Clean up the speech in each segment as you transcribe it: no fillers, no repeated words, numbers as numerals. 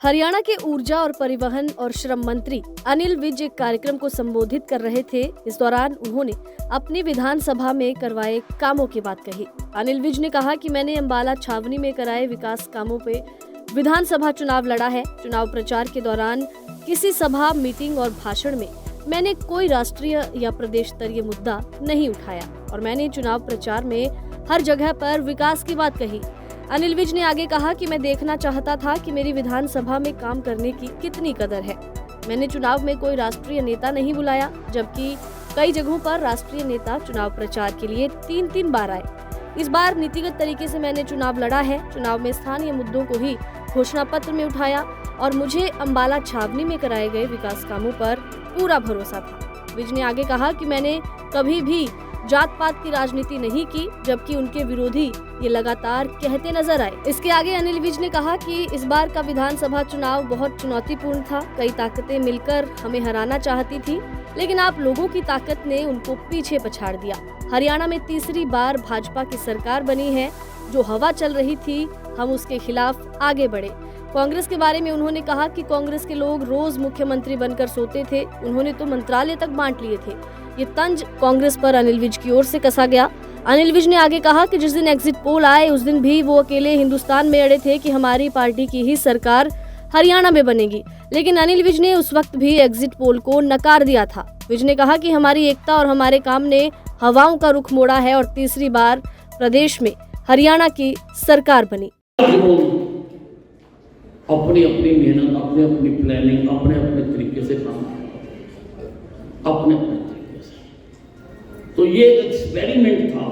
हरियाणा के ऊर्जा और परिवहन और श्रम मंत्री अनिल विज एक कार्यक्रम को संबोधित कर रहे थे। इस दौरान उन्होंने अपनी विधानसभा में करवाए कामों की बात कही। अनिल विज ने कहा कि मैंने अंबाला छावनी में कराए विकास कामों पे विधानसभा चुनाव लड़ा है। चुनाव प्रचार के दौरान किसी सभा, मीटिंग और भाषण में मैंने कोई राष्ट्रीय या प्रदेश स्तरीय मुद्दा नहीं उठाया और मैंने चुनाव प्रचार में हर जगह पर विकास की बात कही। अनिल विज ने आगे कहा कि मैं देखना चाहता था कि मेरी विधानसभा में काम करने की कितनी कदर है। मैंने चुनाव में कोई राष्ट्रीय नेता नहीं बुलाया, जबकि कई जगहों पर राष्ट्रीय नेता चुनाव प्रचार के लिए 3-3 बार आए। इस बार नीतिगत तरीके से मैंने चुनाव लड़ा है। चुनाव में स्थानीय मुद्दों को ही घोषणा पत्र में उठाया और मुझे अंबाला छावनी में कराए गए विकास कामों पर पूरा भरोसा था। विज ने आगे कहा कि मैंने कभी भी जात पात की राजनीति नहीं की, जबकि उनके विरोधी ये लगातार कहते नजर आए। इसके आगे अनिल विज ने कहा कि इस बार का विधानसभा चुनाव बहुत चुनौतीपूर्ण था। कई ताकतें मिलकर हमें हराना चाहती थी, लेकिन आप लोगों की ताकत ने उनको पीछे पछाड़ दिया। हरियाणा में तीसरी बार भाजपा की सरकार बनी है। जो हवा चल रही थी, हम उसके खिलाफ आगे बढ़े। कांग्रेस के बारे में उन्होंने कहा कि कांग्रेस के लोग रोज मुख्यमंत्री बनकर सोते थे, उन्होंने तो मंत्रालय तक बांट लिए थे। ये तंज कांग्रेस पर अनिल विज की ओर से कसा गया। अनिल विज ने आगे कहा कि जिस दिन एग्जिट पोल आए उस दिन भी वो अकेले हिंदुस्तान में अड़े थे कि हमारी पार्टी की ही सरकार हरियाणा में बनेगी, लेकिन अनिल विज ने उस वक्त भी एग्जिट पोल को नकार दिया था। विज ने कहा कि हमारी एकता और हमारे काम ने हवाओं का रुख मोड़ा है और तीसरी बार प्रदेश में हरियाणा की सरकार बनी। अपनी अपनी मेहनत, अपनी अपनी प्लानिंग, अपने अपने तरीके से काम अपने अपने तरीके से। तो ये एक्सपेरिमेंट था।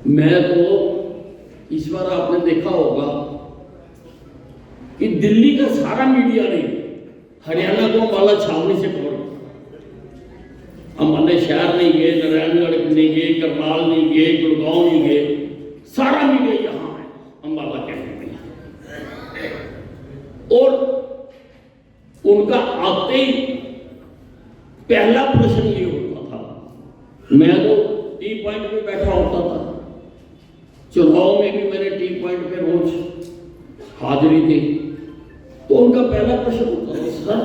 मैं तो इस बार आपने देखा होगा कि दिल्ली का सारा मीडिया ने हरियाणा को अंबाला छावनी से कवर किया। अंबाला शहर नहीं गए, नारायणगढ़ नहीं गए, करनाल नहीं गए, गुड़गांव नहीं गए, सारा मीडिया यहाँ है अंबाला कहने में। और उनका आते ही पहला प्रश्न ये होता था। मैं तो टी पॉइंट पे बैठा होता था, चुनाव में भी मैंने टी पॉइंट पे रोज हाजिरी दी, तो उनका पहला प्रश्न होता था, सर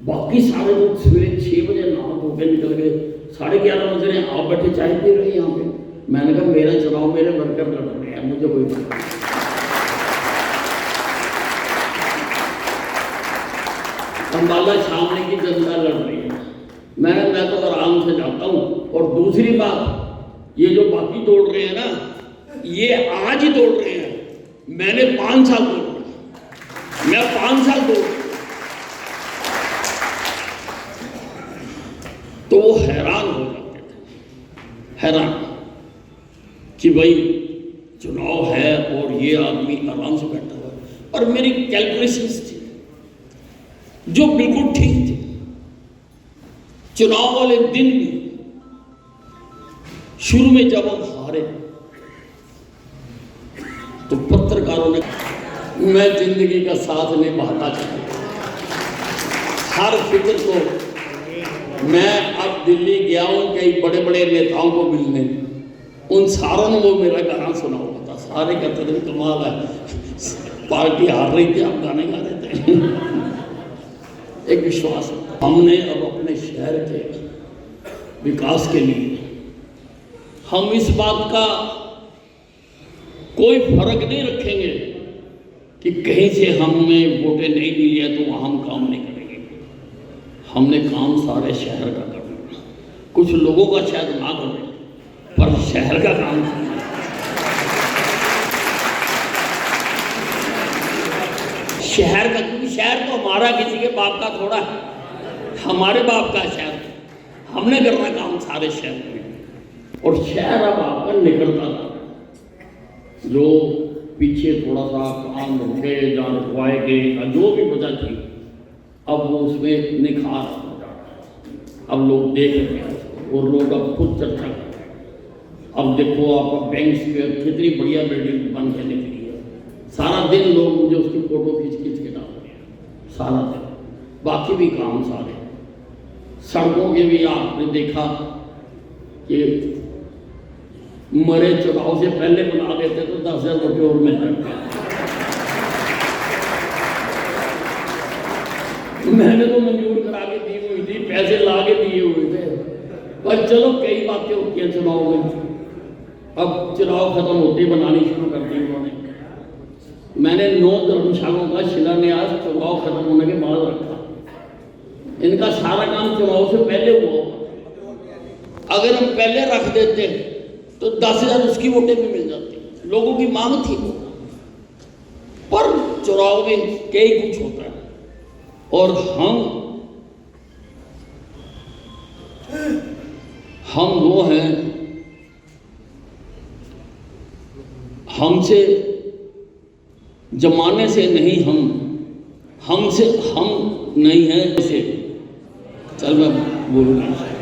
बाकी सारे लोग सवेरे 6 बजे नहा धो के निकल गए, 11:30 बज रहे हैं, आप बैठे चाय पी रहे हैं यहाँ पे। मैंने कहा मेरा चुनाव मेरे वर्कर लड़ रहे हैं, मुझे कोई बात नहीं। अंबाला छावनी की जनता लड़ रही है, मैं तो आराम से जाता हूँ। और दूसरी बात, ये जो बाकी दौड़ रहे हैं ना, ये आज ही दौड़ रहे हैं। मैंने 5 साल दौड़ा, मैं 5 साल दौड़, तो वो हैरान हो जाते थे, हैरान कि भाई चुनाव है और ये आदमी आराम से बैठा हुआ है। और मेरी कैलकुलेशंस थी जो बिल्कुल ठीक थी। चुनाव वाले दिन भी शुरू में जब हम हारे तो पत्रकारों ने, मैं जिंदगी का साथ निभाता चला, हर फिक्र को। मैं अब दिल्ली गया हूं कई बड़े बड़े नेताओं को मिलने, उन सारों ने वो मेरा गाना सुना हुआ था। सारे कहते थे कमाल है, पार्टी हार रही थी, आप गाने गा रहे थे। एक विश्वास हमने अब अपने शहर के विकास के लिए हम इस बात का कोई फर्क नहीं रखेंगे कि कहीं से हमें वोटें नहीं मिली है तो वहां हम काम नहीं करेंगे। हमने काम सारे शहर का करना, कुछ लोगों का शायद ना करें पर शहर का काम करना। शहर का, क्योंकि शहर तो हमारा किसी के बाप का थोड़ा है, हमारे बाप का शहर, हमने करना काम सारे शहर में। और शहर अब आपका निकलता था, जो पीछे थोड़ा सा काम रुके या रुकवाए गए, जो भी वजह थी, अब वो उसमें निखार हो जाता। अब लोग देख रहे हैं और लोग अब खुद चर्चा कर रहे हैं। अब देखो आपका बैंक स्क्वायर कितनी बढ़िया बिल्डिंग बन के निकली है। सारा दिन लोग मुझे उसकी फोटो खींच के डाल रहे हैं, सारा दिन। बाकी भी काम सारे, सड़कों के भी आपने देखा कि मरे चुनाव से पहले बना देते तो 10,000 रुपये और मिल जाते। मैंने तो मंजूर करा के दी हुई थी, पैसे ला के दिए हुए थे, पर चलो कई बातें होती हैं चुनाव में। अब चुनाव खत्म होते ही बनानी शुरू कर दी उन्होंने। मैंने 9 धर्मशालाओं का शिलान्यास चुनाव खत्म होने के बाद रखा। इनका सारा काम चुनाव से पहले हुआ। अगर हम पहले रख देते तो 10,000 उसकी वोटें भी मिल जाती, लोगों की मांग थी। पर चुनाव में कई कुछ होता है, और हम वो हैं, हमसे जमाने से नहीं, हमसे हम नहीं हैं। चल मैं बोलूँगा।